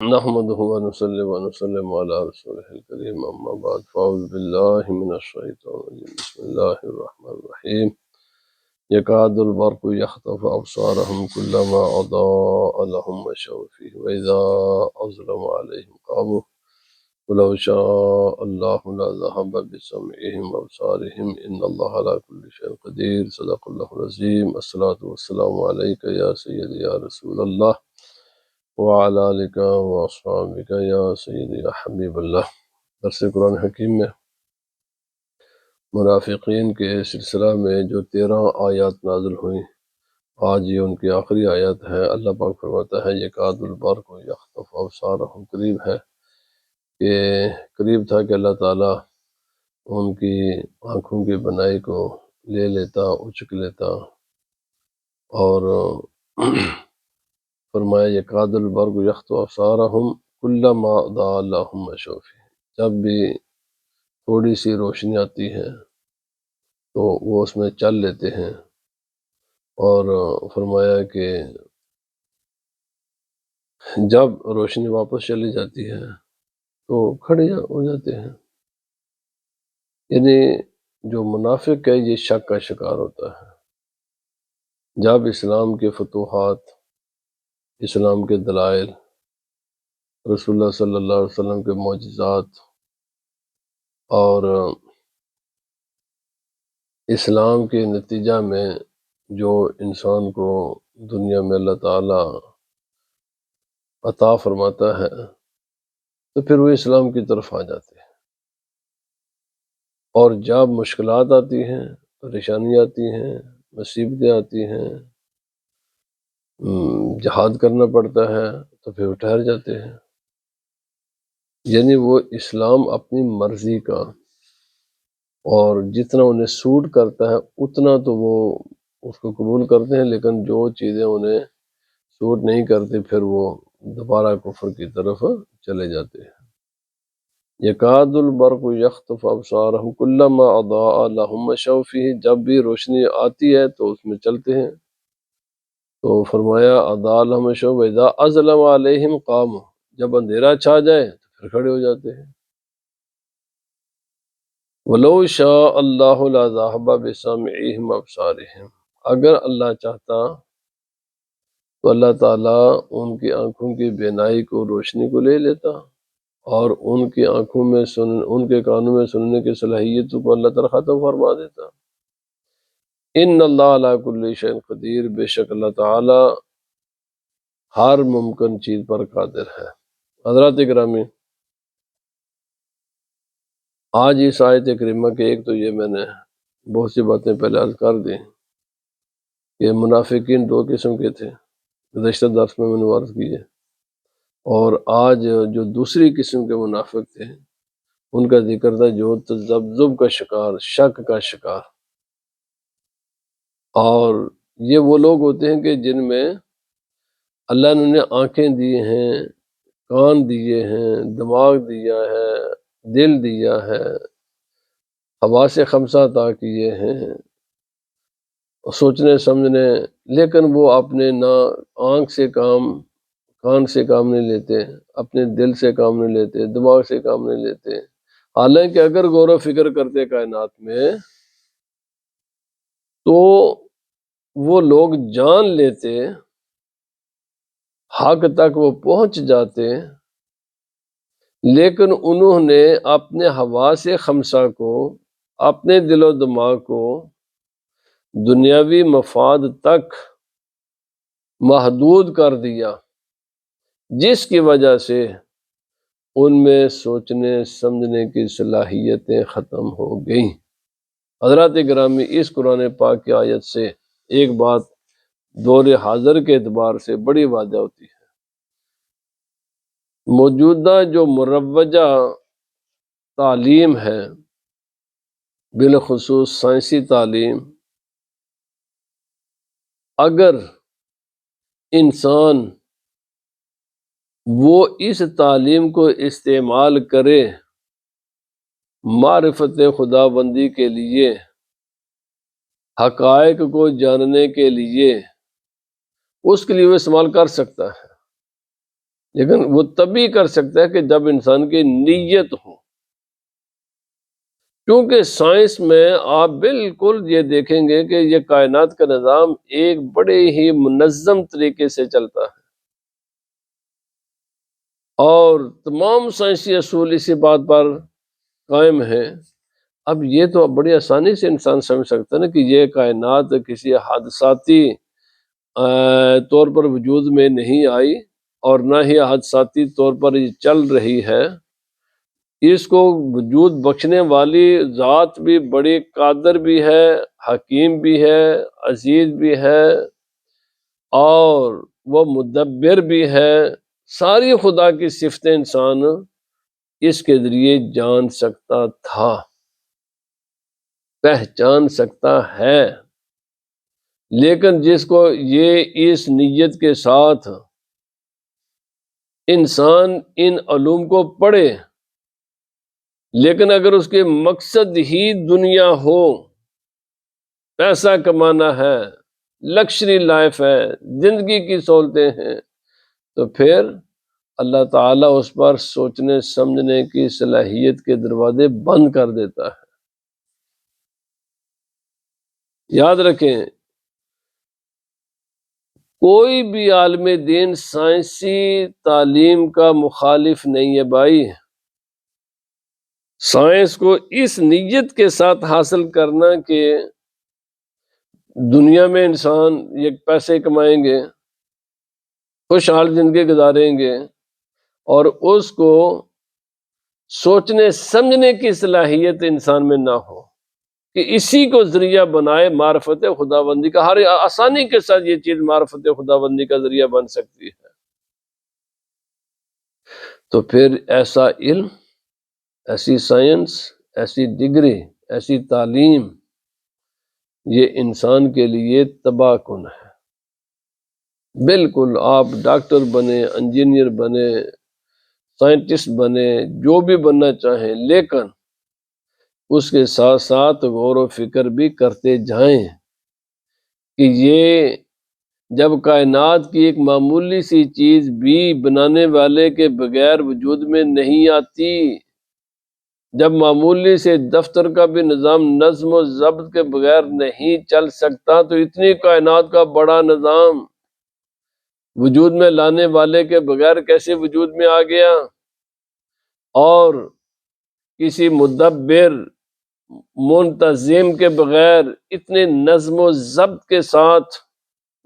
نحمده ونصلي ونسلم على رسوله الكريم أما بعد فأعوذ بالله من الشيطان الرجيم بسم الله الرحمن الرحيم يكاد البرق يخطف أبصارهم كلما أضاء لهم مشوا فيه وإذا أظلم عليهم قاموا ولو شاء الله لذهب بسمعهم وأبصارهم إن الله على كل شيء قدير صدق الله العظيم الصلاة والسلام عليك يا سيدي يا رسول الله وعلى آلك وأصحابك یا سیدی یا حبیب اللہ۔ درس قرآن حکیم میں منافقین کے سلسلہ میں جو 13 آیات نازل ہوئیں، آج یہ ان کی آخری آیت ہے۔ اللہ پاک فرماتا ہے یکاد البرق یخطف ابصارہم، قریب ہے کہ قریب تھا کہ اللہ تعالیٰ ان کی آنکھوں کی بنائی کو لے لیتا، اچک لیتا، اور فرمایا یکاد البرق یخطف ابصارہم کلما اضاء لہم مشوا فیہ، جب بھی تھوڑی سی روشنی آتی ہے تو وہ اس میں چل لیتے ہیں، اور فرمایا کہ جب روشنی واپس چلی جاتی ہے تو کھڑے ہو جاتے ہیں۔ یعنی جو منافق ہے یہ شک کا شکار ہوتا ہے۔ جب اسلام کے فتوحات، اسلام کے دلائل، رسول اللہ صلی اللہ علیہ وسلم کے معجزات اور اسلام کے نتیجہ میں جو انسان کو دنیا میں اللہ تعالیٰ عطا فرماتا ہے تو پھر وہ اسلام کی طرف آ جاتے ہیں، اور جب مشکلات آتی ہیں، پریشانی آتی ہیں، مصیبتیں آتی ہیں، جہاد کرنا پڑتا ہے تو پھر وہ ٹھہر جاتے ہیں۔ یعنی وہ اسلام اپنی مرضی کا، اور جتنا انہیں سوٹ کرتا ہے اتنا تو وہ اس کو قبول کرتے ہیں، لیکن جو چیزیں انہیں سوٹ نہیں کرتی پھر وہ دوبارہ کفر کی طرف چلے جاتے ہیں۔ یکاد البرق یخطف ابصارہم کلما اضاء لہم مشوا فیہ، جب بھی روشنی آتی ہے تو اس میں چلتے ہیں۔ تو فرمایا اضاء لہم مشوا واذا اظلم علیہم قاموا، جب اندھیرا چھا جائے تو پھر کھڑے ہو جاتے ہیں۔ وَلَوْ شَاءَ اللَّهُ لَذَهَبَ بِسَمْعِهِمْ وَأَبْصَارِهِمْ، اگر اللہ چاہتا تو اللہ تعالیٰ ان کی آنکھوں کی بینائی کو، روشنی کو لے لیتا، اور ان کی آنکھوں میں ان کے کانوں میں سننے کی صلاحیتوں کو اللہ تعالیٰ ختم فرما دیتا۔ ان اللہ علی کل شیء قدیر، بے شک اللہ تعالیٰ ہر ممکن چیز پر قادر ہے۔ حضرات گرامی، آج اس آیت کریمہ کے ایک تو یہ میں نے بہت سی باتیں پہلے عرض کر دی کہ منافقین 2 قسم کے تھے، گزشتہ درس میں نے عرض کی ہے، اور آج جو دوسری قسم کے منافق تھے ان کا ذکر تھا جو تذبذب کا شکار، شک کا شکار۔ اور یہ وہ لوگ ہوتے ہیں کہ جن میں اللہ نے انہیں آنکھیں دی ہیں، کان دیے ہیں، دماغ دیا ہے، دل دیا ہے، حواس خمسہ عطا کیے ہیں، سوچنے سمجھنے، لیکن وہ اپنے نہ آنکھ سے کام، کان سے کام نہیں لیتے، اپنے دل سے کام نہیں لیتے، دماغ سے کام نہیں لیتے۔ حالانکہ اگر غور و فکر کرتے کائنات میں تو وہ لوگ جان لیتے، حق تک وہ پہنچ جاتے، لیکن انہوں نے اپنے حواس خمسہ کو، اپنے دل و دماغ کو دنیاوی مفاد تک محدود کر دیا، جس کی وجہ سے ان میں سوچنے سمجھنے کی صلاحیتیں ختم ہو گئیں۔ حضرات گرامی، اس قرآن پاک کی آیت سے ایک بات دور حاضر کے اعتبار سے بڑی واضح ہوتی ہے۔ موجودہ جو مروجہ تعلیم ہے، بالخصوص سائنسی تعلیم، اگر انسان وہ اس تعلیم کو استعمال کرے معرفت خدا بندی کے لیے، حقائق کو جاننے کے لیے، اس کے لیے وہ استعمال کر سکتا ہے، لیکن وہ تبھی کر سکتا ہے کہ جب انسان کی نیت ہو، کیونکہ سائنس میں آپ بالکل یہ دیکھیں گے کہ یہ کائنات کا نظام ایک بڑے ہی منظم طریقے سے چلتا ہے، اور تمام سائنسی اصول اسی بات پر قائم ہیں۔ اب یہ تو بڑی آسانی سے انسان سمجھ سکتا ہے نا کہ یہ کائنات کسی حادثاتی طور پر وجود میں نہیں آئی، اور نہ ہی حادثاتی طور پر یہ چل رہی ہے۔ اس کو وجود بخشنے والی ذات بھی بڑی قادر بھی ہے، حکیم بھی ہے، عزیز بھی ہے، اور وہ مدبر بھی ہے۔ ساری خدا کی صفتیں انسان اس کے ذریعے جان سکتا تھا، پہچان سکتا ہے۔ لیکن جس کو یہ اس نیت کے ساتھ انسان ان علوم کو پڑھے، لیکن اگر اس کے مقصد ہی دنیا ہو، پیسہ کمانا ہے، لکشری لائف ہے، زندگی کی سہولتیں ہیں، تو پھر اللہ تعالیٰ اس پر سوچنے سمجھنے کی صلاحیت کے دروازے بند کر دیتا ہے۔ یاد رکھیں، کوئی بھی عالم دین سائنسی تعلیم کا مخالف نہیں ہے بھائی۔ سائنس کو اس نیت کے ساتھ حاصل کرنا کہ دنیا میں انسان یہ پیسے کمائیں گے، خوشحال زندگی گزاریں گے، اور اس کو سوچنے سمجھنے کی صلاحیت انسان میں نہ ہو کہ اسی کو ذریعہ بنائے معرفت خداوندی کا، ہر آسانی کے ساتھ یہ چیز معرفت خداوندی کا ذریعہ بن سکتی ہے، تو پھر ایسا علم، ایسی سائنس، ایسی ڈگری، ایسی تعلیم، یہ انسان کے لیے تباہ کن ہے۔ بالکل آپ ڈاکٹر بنے، انجینئر بنے، سائنٹسٹ بنے، جو بھی بننا چاہیں، لیکن اس کے ساتھ ساتھ غور و فکر بھی کرتے جائیں کہ یہ جب کائنات کی ایک معمولی سی چیز بھی بنانے والے کے بغیر وجود میں نہیں آتی، جب معمولی سے دفتر کا بھی نظام نظم و ضبط کے بغیر نہیں چل سکتا، تو اتنی کائنات کا بڑا نظام وجود میں لانے والے کے بغیر کیسے وجود میں آ گیا؟ اور کسی مدبر منتظم کے بغیر اتنے نظم و ضبط کے ساتھ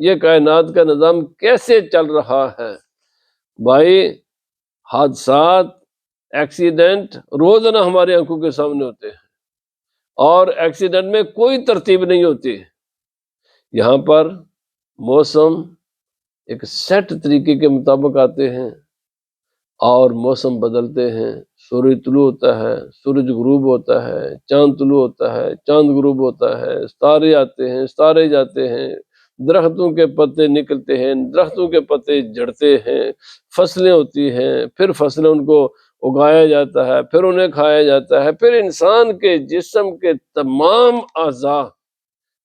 یہ کائنات کا نظام کیسے چل رہا ہے؟ بھائی، حادثات، ایکسیڈنٹ روزانہ ہمارے آنکھوں کے سامنے ہوتے ہیں، اور ایکسیڈنٹ میں کوئی ترتیب نہیں ہوتی۔ یہاں پر موسم ایک سیٹ طریقے کے مطابق آتے ہیں، اور موسم بدلتے ہیں، سورج طلوع ہوتا ہے، سورج غروب ہوتا ہے، چاند طلوع ہوتا ہے، چاند غروب ہوتا ہے، ستارے آتے ہیں، ستارے جاتے ہیں، درختوں کے پتے نکلتے ہیں، درختوں کے پتے جھڑتے ہیں، فصلیں ہوتی ہیں، پھر فصلیں ان کو اگایا جاتا ہے، پھر انہیں کھایا جاتا ہے، پھر انسان کے جسم کے تمام اعضاء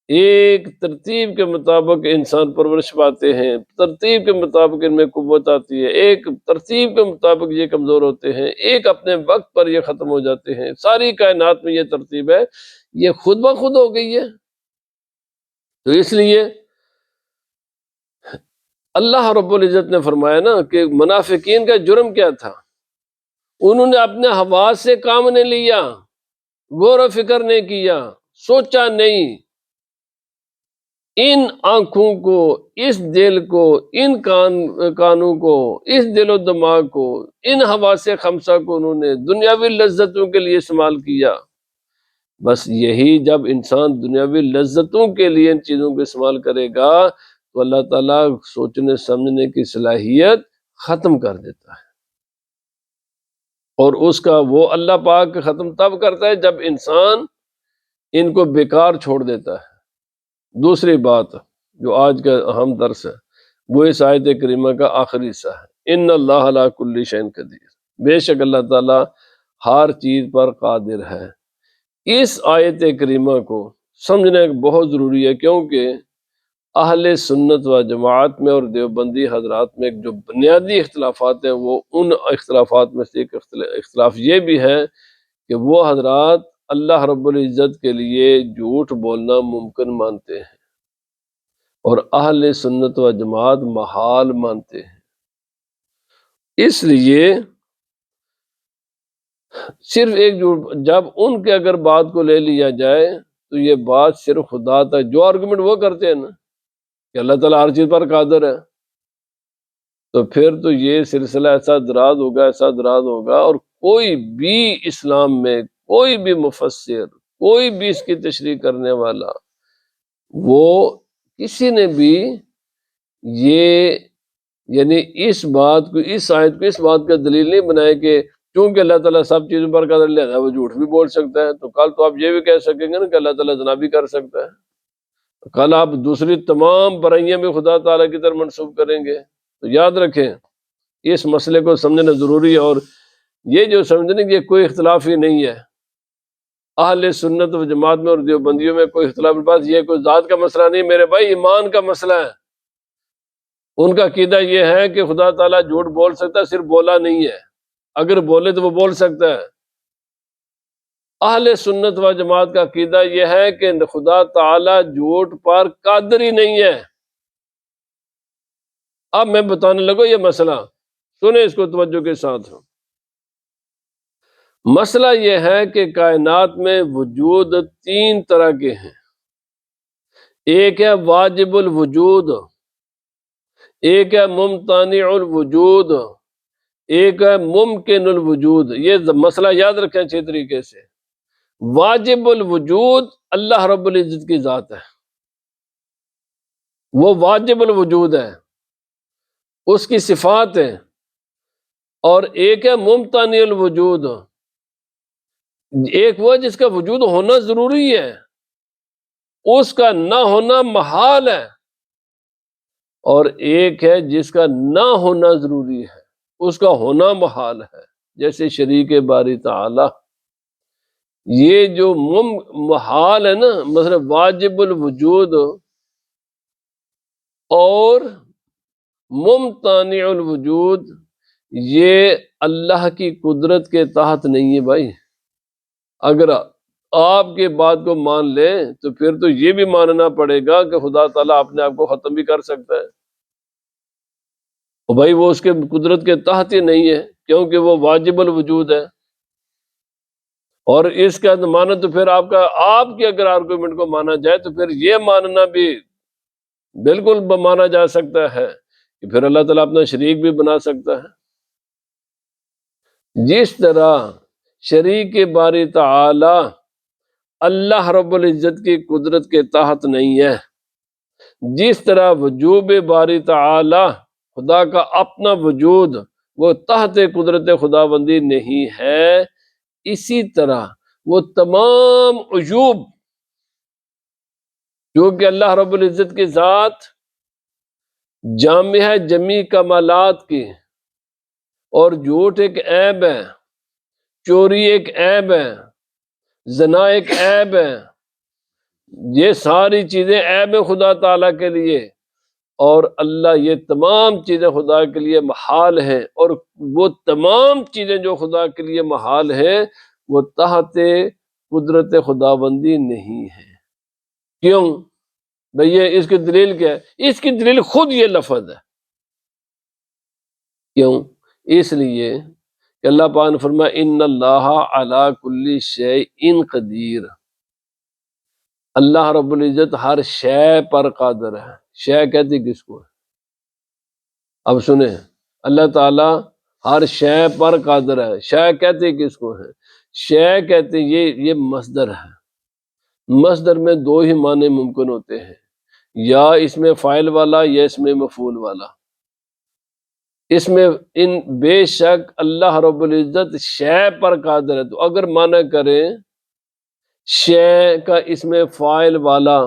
ایک ترتیب کے مطابق انسان پرورش پاتے ہیں، ترتیب کے مطابق ان میں قوت آتی ہے، ایک ترتیب کے مطابق یہ کمزور ہوتے ہیں، ایک اپنے وقت پر یہ ختم ہو جاتے ہیں۔ ساری کائنات میں یہ ترتیب ہے، یہ خود بخود ہو گئی ہے۔ تو اس لیے اللہ رب العزت نے فرمایا نا کہ منافقین کا جرم کیا تھا؟ انہوں نے اپنے حواس سے کام نہیں لیا، غور و فکر نہیں کیا، سوچا نہیں، ان آنکھوں کو، اس دل کو، ان کانوں کو، اس دل و دماغ کو، ان حواس خمسہ کو انہوں نے دنیاوی لذتوں کے لیے استعمال کیا۔ بس یہی جب انسان دنیاوی لذتوں کے لیے ان چیزوں کو استعمال کرے گا تو اللہ تعالیٰ سوچنے سمجھنے کی صلاحیت ختم کر دیتا ہے، اور اس کا وہ اللہ پاک ختم تب کرتا ہے جب انسان ان کو بیکار چھوڑ دیتا ہے۔ دوسری بات جو آج کا اہم درس ہے وہ اس آیت کریمہ کا آخری حصہ ہے، ان اللہ علی کل شیء قدیر، بے شک اللہ تعالیٰ ہر چیز پر قادر ہے۔ اس آیت کریمہ کو سمجھنا بہت ضروری ہے، کیونکہ اہل سنت و جماعت میں اور دیوبندی حضرات میں جو بنیادی اختلافات ہیں وہ ان اختلافات میں سے ایک اختلاف یہ بھی ہے کہ وہ حضرات اللہ رب العزت کے لیے جھوٹ بولنا ممکن مانتے ہیں اور اہل سنت و جماعت محال مانتے ہیں۔ اس لیے صرف ایک جھوٹ، جب ان کے اگر بات کو لے لیا جائے تو یہ بات صرف خدا تک، جو آرگومنٹ وہ کرتے ہیں نا کہ اللہ تعالیٰ ہر چیز پر قادر ہے، تو پھر تو یہ سلسلہ ایسا دراز ہوگا اور کوئی بھی اسلام میں کوئی بھی مفسر، کوئی بھی اس کی تشریح کرنے والا، وہ کسی نے بھی یہ یعنی اس بات کو، اس آیت کو اس بات کا دلیل نہیں بنائے کہ چونکہ اللہ تعالیٰ سب چیزوں پر قادر لہذا وہ جھوٹ بھی بول سکتا ہے، تو کل تو آپ یہ بھی کہہ سکیں گے نا کہ اللہ تعالیٰ زنا بھی کر سکتا ہے، کل آپ دوسری تمام برائیاں بھی خدا تعالیٰ کی طرف منسوب کریں گے۔ تو یاد رکھیں اس مسئلے کو سمجھنا ضروری ہے، اور یہ جو سمجھنے کی کوئی اختلاف ہی نہیں ہے اہل سنت و جماعت میں اور دیوبندیوں میں، کوئی اختلاف بات، یہ کوئی ذات کا مسئلہ نہیں میرے بھائی، ایمان کا مسئلہ ہے۔ ان کا عقیدہ یہ ہے کہ خدا تعالیٰ جھوٹ بول سکتا ہے، صرف بولا نہیں ہے، اگر بولے تو وہ بول سکتا ہے۔ اہل سنت و جماعت کا عقیدہ یہ ہے کہ خدا تعالیٰ جھوٹ پر قادر ہی نہیں ہے۔ اب میں بتانے لگا یہ مسئلہ، سنیں اس کو توجہ کے ساتھ۔ مسئلہ یہ ہے کہ کائنات میں وجود تین طرح کے ہیں، ایک ہے واجب الوجود، ایک ہے ممتنع الوجود، ایک ہے ممکن الوجود۔ یہ مسئلہ یاد رکھیں اچھے طریقے سے۔ واجب الوجود اللہ رب العزت کی ذات ہے، وہ واجب الوجود ہے، اس کی صفات ہے، اور ایک ہے ممتنع الوجود، ایک وہ جس کا وجود ہونا ضروری ہے، اس کا نہ ہونا محال ہے، اور ایک ہے جس کا نہ ہونا ضروری ہے، اس کا ہونا محال ہے، جیسے شریک باری تعالی۔ یہ جو محال ہے نا، مثلا واجب الوجود اور ممتنع الوجود، یہ اللہ کی قدرت کے تحت نہیں ہے بھائی۔ اگر آپ کے بات کو مان لیں تو پھر تو یہ بھی ماننا پڑے گا کہ خدا تعالیٰ اپنے آپ کو ختم بھی کر سکتا ہے، اور بھائی وہ اس کے قدرت کے تحت ہی نہیں ہے، کیونکہ وہ واجب الوجود ہے۔ اور اس کا مانا تو پھر آپ کے اگر آرگومنٹ کو مانا جائے تو پھر یہ ماننا بھی بالکل مانا جا سکتا ہے کہ پھر اللہ تعالیٰ اپنا شریک بھی بنا سکتا ہے۔ جس طرح شریک باری تعالی اللہ رب العزت کی قدرت کے تحت نہیں ہے، جس طرح وجوب باری تعالی خدا کا اپنا وجود وہ تحت قدرت خداوندی نہیں ہے، اسی طرح وہ تمام عیوب جو کہ اللہ رب العزت کی ذات جامع ہے جمیع کمالات کی، اور جھوٹ ایک عیب ہے، چوری ایک عیب ہے، زنا ایک عیب ہے، یہ ساری چیزیں عیب ہے خدا تعالیٰ کے لیے، اور اللہ یہ تمام چیزیں خدا کے لیے محال ہیں، اور وہ تمام چیزیں جو خدا کے لیے محال ہیں وہ تحت قدرت خداوندی نہیں ہے۔ کیوں بھئی؟ اس کی دلیل کیا ہے؟ اس کی دلیل خود یہ لفظ ہے۔ کیوں؟ اس لیے کہ اللہ پاک نے فرمایا ان اللہ علی کل شیء قدیر، اللہ رب العزت ہر شے پر قادر ہے۔ شے کہتی کس کو ہے؟ اب سنیں، اللہ تعالیٰ ہر شے پر قادر ہے، شے کہتے کس کو ہے؟ شے کہتے یہ مصدر ہے، مصدر میں دو ہی معنی ممکن ہوتے ہیں، یا اس میں فاعل والا یا اس میں مفعول والا۔ اس میں بے شک اللہ رب العزت شے پر قادر ہے، تو اگر معنی کریں شے کا اس میں فاعل والا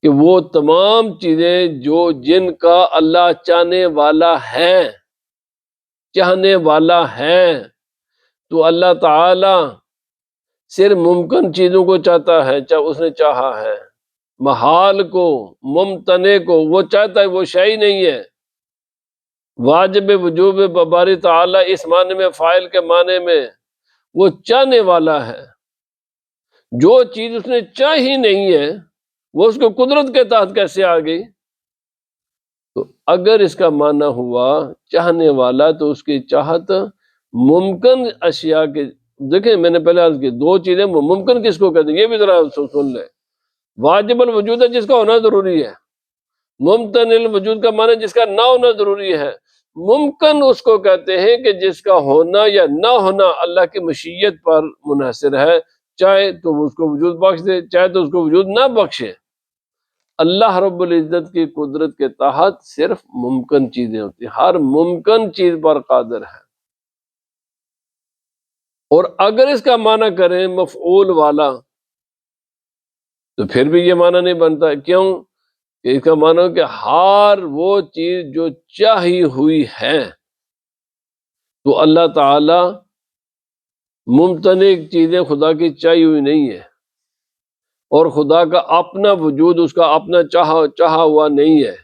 کہ وہ تمام چیزیں جو جن کا اللہ چاہنے والا ہے، چاہنے والا ہے، تو اللہ تعالی صرف ممکن چیزوں کو چاہتا ہے، چاہے اس نے چاہا ہے، محال کو، ممتنع کو وہ چاہتا ہے، وہ شے ہی نہیں ہے۔ واجب وجوب باری تعالیٰ اس معنی میں، فاعل کے معنی میں، وہ چاہنے والا ہے۔ جو چیز اس نے چاہی نہیں ہے وہ اس کو قدرت کے تحت کیسے آ گئی؟ تو اگر اس کا معنی ہوا چاہنے والا تو اس کی چاہت ممکن اشیاء کے، دیکھیں میں نے پہلے عرض کی دو چیزیں، ممکن کس کو کہتے ہیں یہ بھی ذرا سن لیں۔ واجب الوجود ہے جس کا ہونا ضروری ہے، ممتن الوجود کا معنی جس کا نہ ہونا ضروری ہے، ممکن اس کو کہتے ہیں کہ جس کا ہونا یا نہ ہونا اللہ کی مشیت پر منحصر ہے، چاہے تو اس کو وجود بخش دے، چاہے تو اس کو وجود نہ بخشے۔ اللہ رب العزت کی قدرت کے تحت صرف ممکن چیزیں ہوتی ہیں، ہر ممکن چیز پر قادر ہے۔ اور اگر اس کا معنی کریں مفعول والا تو پھر بھی یہ معنی نہیں بنتا، کیوں کہ اس کا معنی ہے کہ ہر وہ چیز جو چاہی ہوئی ہے، تو اللہ تعالی ممتنع چیزیں خدا کی چاہی ہوئی نہیں ہے، اور خدا کا اپنا وجود اس کا اپنا چاہا ہوا نہیں ہے،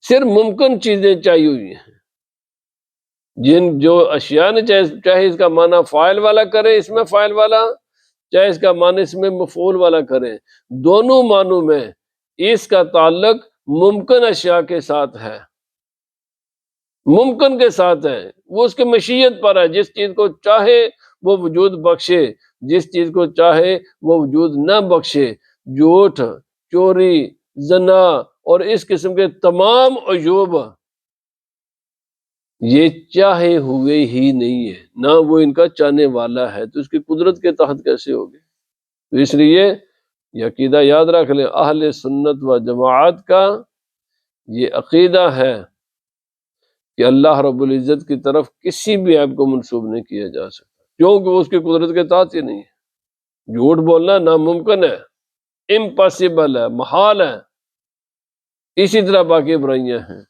صرف ممکن چیزیں چاہی ہوئی ہیں۔ جن جو اشیاء نے چاہے اس کا معنی فاعل والا کرے اس میں فاعل والا، چاہے اس کا معنی اس میں مفعول والا کرے، دونوں معنوں میں اس کا تعلق ممکن اشیاء کے ساتھ ہے، ممکن کے ساتھ ہے، وہ اس کے مشیت پر ہے، جس چیز کو چاہے وہ وجود بخشے، جس چیز کو چاہے وہ وجود نہ بخشے۔ جھوٹ، چوری، زنا اور اس قسم کے تمام عیوب یہ چاہے ہوئے ہی نہیں ہے، نہ وہ ان کا چاہنے والا ہے، تو اس کی قدرت کے تحت کیسے ہوگی؟ تو اس لیے یہ عقیدہ یاد رکھ لیں، اہل سنت و جماعت کا یہ عقیدہ ہے کہ اللہ رب العزت کی طرف کسی بھی عیب کو منسوب نہیں کیا جا سکتا، کیونکہ وہ اس کی قدرت کے تحت ہی نہیں ہے۔ جھوٹ بولنا ناممکن ہے، امپاسبل ہے، محال ہے، اسی طرح باقی برائیاں ہیں۔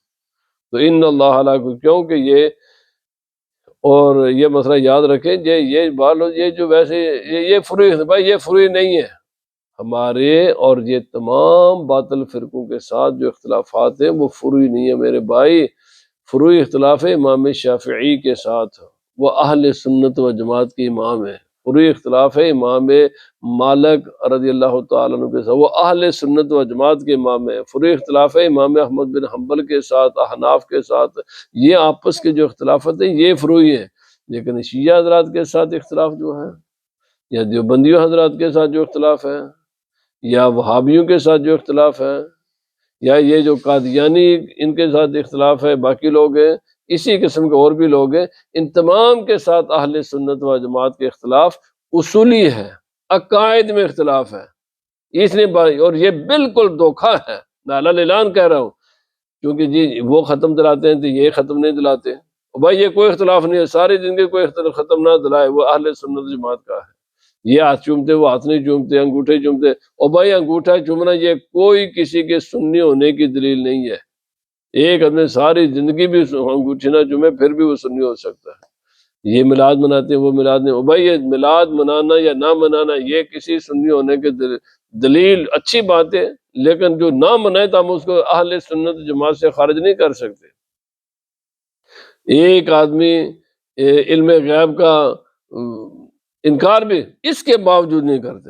تو ان اللہ علیہ کو، کیونکہ یہ اور یہ مسئلہ یاد رکھیں، یہ جو ویسے یہ فروئی بھائی، یہ فروئی نہیں ہے ہمارے، اور یہ تمام باطل فرقوں کے ساتھ جو اختلافات ہیں وہ فروئی نہیں ہے میرے بھائی، فروئی اختلاف ہے امام شافعی کے ساتھ، وہ اہل سنت و جماعت کے امام ہیں۔ فروئی اختلاف ہے امام مالک رضی اللہ تعالیٰ عنہ کے ساتھ، وہ اہل سنت و جماعت کے امام ہیں۔ فروئی اختلاف ہے امام احمد بن حنبل کے ساتھ، احناف کے ساتھ، یہ آپس کے جو اختلافات ہیں یہ فروئی ہیں۔ لیکن شیعہ حضرات کے ساتھ اختلاف جو ہے، یا دیوبندیوں حضرات کے ساتھ جو اختلاف ہے، یا وہابیوں کے ساتھ جو اختلاف ہے، یا یہ جو قادیانی ان کے ساتھ اختلاف ہے، باقی لوگ ہیں اسی قسم کے اور بھی لوگ ہیں، ان تمام کے ساتھ اہل سنت و جماعت کے اختلاف اصولی ہے، عقائد میں اختلاف ہے۔ اس لیے اور یہ بالکل دھوکہ ہے، میں علل اعلان کہہ رہا ہوں، کیونکہ جی وہ ختم دلاتے ہیں تو یہ ختم نہیں دلاتے۔ بھائی یہ کوئی اختلاف نہیں ہے، ساری زندگی کوئی ختم نہ دلائے، وہ اہل سنت و جماعت کا ہے۔ یہ ہاتھ چومتے وہ ہاتھ نہیں چومتے، انگوٹھے چومتے، اور بھائی انگوٹھا چومنا یہ کوئی کسی کے سنی ہونے کی دلیل نہیں ہے۔ ایک آدمی ساری زندگی بھی انگوٹھی نہ چومے پھر بھی وہ سنی ہو سکتا ہے۔ یہ میلاد مناتے ہیں، وہ میلاد نہیں، بھائی یہ میلاد منانا یا نہ منانا یہ کسی سنی ہونے کی دلیل اچھی بات ہے، لیکن جو نہ منائے تو ہم اس کو اہل سنت جماعت سے خارج نہیں کر سکتے۔ ایک آدمی علم غیب کا انکار بھی اس کے باوجود نہیں کرتے،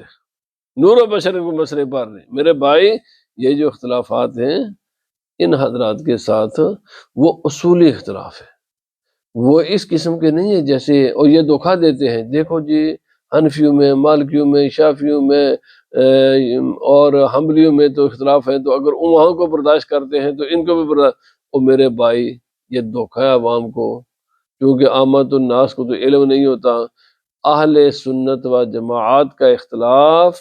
نور و بشر کو مسئلے پر نہیں۔ میرے بھائی یہ جو اختلافات ہیں ان حضرات کے ساتھ وہ اصولی اختلاف ہے، وہ اس قسم کے نہیں ہے جیسے، اور یہ دھوکہ دیتے ہیں، دیکھو جی حنفیوں میں، مالکیوں میں، شافیوں میں اور حنبلیوں میں تو اختلاف ہے، تو اگر وہاں کو برداشت کرتے ہیں تو ان کو بھی برداشت۔ اور میرے بھائی یہ دھوکہ ہے عوام کو، کیونکہ عامت الناس کو تو علم نہیں ہوتا۔ اہل سنت و جماعت کا اختلاف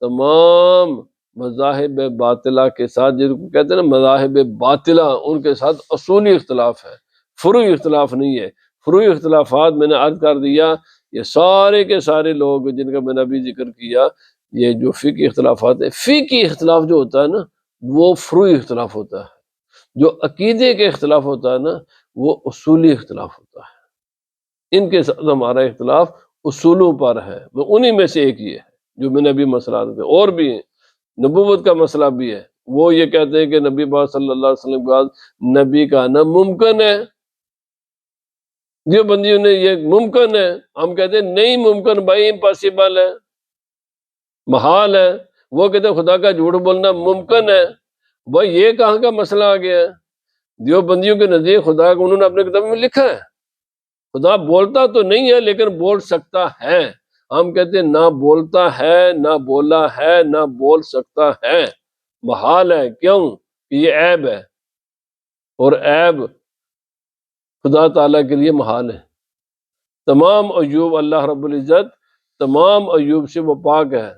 تمام مذاہب باطلہ کے ساتھ، جن کو کہتے ہیں نا مذاہب باطلہ، ان کے ساتھ اصولی اختلاف ہے، فروعی اختلاف نہیں ہے۔ فروعی اختلافات میں نے عرض کر دیا، یہ سارے کے سارے لوگ جن کا میں نے ابھی ذکر کیا، یہ جو فقہی اختلافات ہیں، فقہی اختلاف جو ہوتا ہے نا وہ فروعی اختلاف ہوتا ہے، جو عقیدے کے اختلاف ہوتا ہے نا وہ اصولی اختلاف ہوتا ہے۔ ان کے ساتھ ہمارا اختلاف اصولوں پر ہے، وہ انہی میں سے ایک یہ ہے جو میں نے ابھی مسئلہ کیا، اور بھی ہیں نبوت کا مسئلہ بھی ہے، وہ یہ کہتے ہیں کہ نبی پاک صلی اللہ علیہ وسلم کے بعد نبی کا آنا ممکن ہے، دیوبندیوں نے یہ ممکن ہے، ہم کہتے ہیں نہیں ممکن بھائی، امپاسبل ہے، محال ہے۔ وہ کہتے ہیں خدا کا جھوٹ بولنا ممکن ہے۔ بھائی یہ کہاں کا مسئلہ آ گیا ہے؟ دیوبندیوں کے نزدیک خدا کو انہوں نے اپنے کتاب میں لکھا ہے، خدا بولتا تو نہیں ہے لیکن بول سکتا ہے۔ ہم کہتے ہیں نہ بولتا ہے، نہ بولا ہے، نہ بول سکتا ہے، محال ہے۔ کیوں؟ کہ یہ عیب ہے، اور عیب خدا تعالیٰ کے لیے محال ہے۔ تمام عیوب اللہ رب العزت، تمام عیوب سے وہ پاک ہے،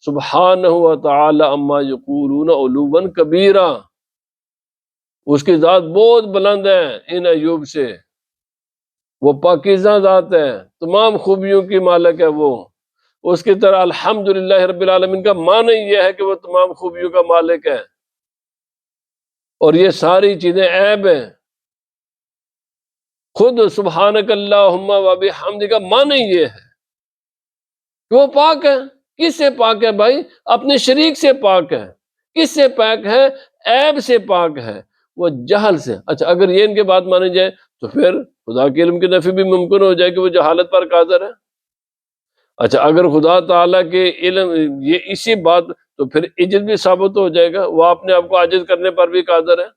سبحانہ و تعالی عما یقولون علوا کبیرا، اس کی ذات بہت بلند ہے ان عیوب سے، وہ پاکیزہ ذات ہے، تمام خوبیوں کی مالک ہے وہ۔ اس کی طرح الحمدللہ رب العالمین کا معنی یہ ہے کہ وہ تمام خوبیوں کا مالک ہے، اور یہ ساری چیزیں عیب ہیں۔ خود سبحانک اللہم و بحمدک کا معنی یہ ہے کہ وہ پاک ہے۔ کس سے پاک ہے بھائی؟ اپنے شریک سے پاک ہے۔ کس سے پاک ہے؟ عیب سے پاک ہے، وہ جہل سے۔ اچھا اگر یہ ان کے بات مانی جائے تو پھر خدا کے علم کی نفی بھی ممکن ہو جائے کہ وہ جہالت پر قادر ہے۔ اچھا اگر خدا تعالیٰ کے علم یہ اسی بات، تو پھر عجز بھی ثابت ہو جائے گا، وہ اپنے آپ کو عاجز کرنے پر بھی قادر ہے،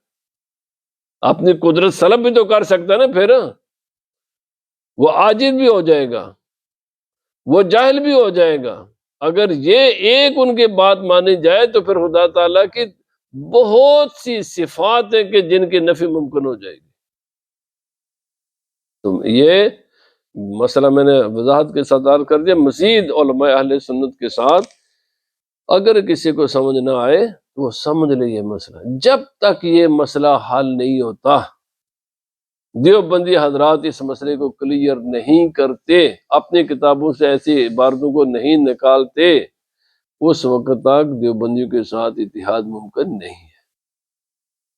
اپنی قدرت سلب بھی تو کر سکتا ہے نا، پھر وہ عاجز بھی ہو جائے گا، وہ جاہل بھی ہو جائے گا۔ اگر یہ ایک ان کی بات مانی جائے تو پھر خدا تعالیٰ کی بہت سی صفات ہیں کہ جن کی نفی ممکن ہو جائے گی۔ تو یہ مسئلہ میں نے وضاحت کے ساتھ عرض کر دیا۔ مزید علماء اہل سنت کے ساتھ اگر کسی کو سمجھ نہ آئے تو وہ سمجھ لے یہ مسئلہ، جب تک یہ مسئلہ حل نہیں ہوتا، دیوبندی حضرات اس مسئلے کو کلیئر نہیں کرتے، اپنی کتابوں سے ایسی عبارتوں کو نہیں نکالتے، اس وقت تک دیوبندیوں کے ساتھ اتحاد ممکن نہیں ہے،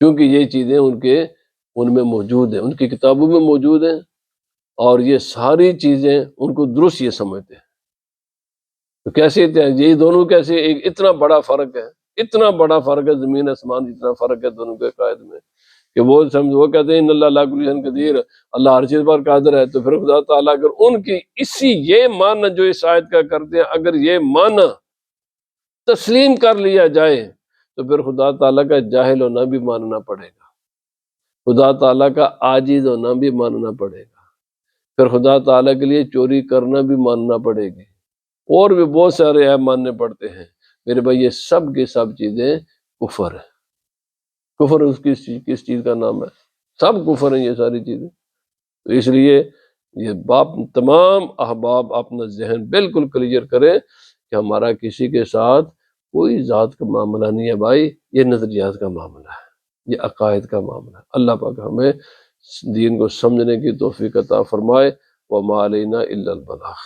کیونکہ یہ چیزیں ان میں موجود ہیں، ان کی کتابوں میں موجود ہیں، اور یہ ساری چیزیں ان کو درست یہ سمجھتے ہیں۔ تو کیسے یہ دونوں کیسے ایک اتنا بڑا فرق ہے، اتنا بڑا فرق ہے، زمین آسمان جتنا فرق ہے دونوں کے عقائد میں، کہ وہ کہتے ہیں ان اللہ علی کل شیء قدیر، اللہ ہر چیز پر قادر ہے۔ تو پھر خدا تعالیٰ اگر ان کی یہ معنی جو اس آیت کا کرتے ہیں، اگر یہ معنی تسلیم کر لیا جائے تو پھر خدا تعالیٰ کا جاہل ہونا بھی ماننا پڑے گا، خدا تعالیٰ کا عاجز ہونا بھی ماننا پڑے گا، پھر خدا تعالیٰ کے لیے چوری کرنا بھی ماننا پڑے گی، اور بھی بہت سارے عیب ماننے پڑتے ہیں۔ میرے بھائی یہ سب کی سب چیزیں کفر ہے۔ کفر اس کس چیز کا نام ہے؟ سب کفر ہیں یہ ساری چیزیں۔ تو اس لیے یہ تمام احباب اپنا ذہن بالکل کلیئر کریں کہ ہمارا کسی کے ساتھ کوئی ذات کا معاملہ نہیں ہے بھائی، یہ نظریات کا معاملہ ہے، یہ عقائد کا معاملہ ہے۔ اللہ پاک ہمیں دین کو سمجھنے کی توفیق عطا فرمائے۔ وما علینا الا البلاغ۔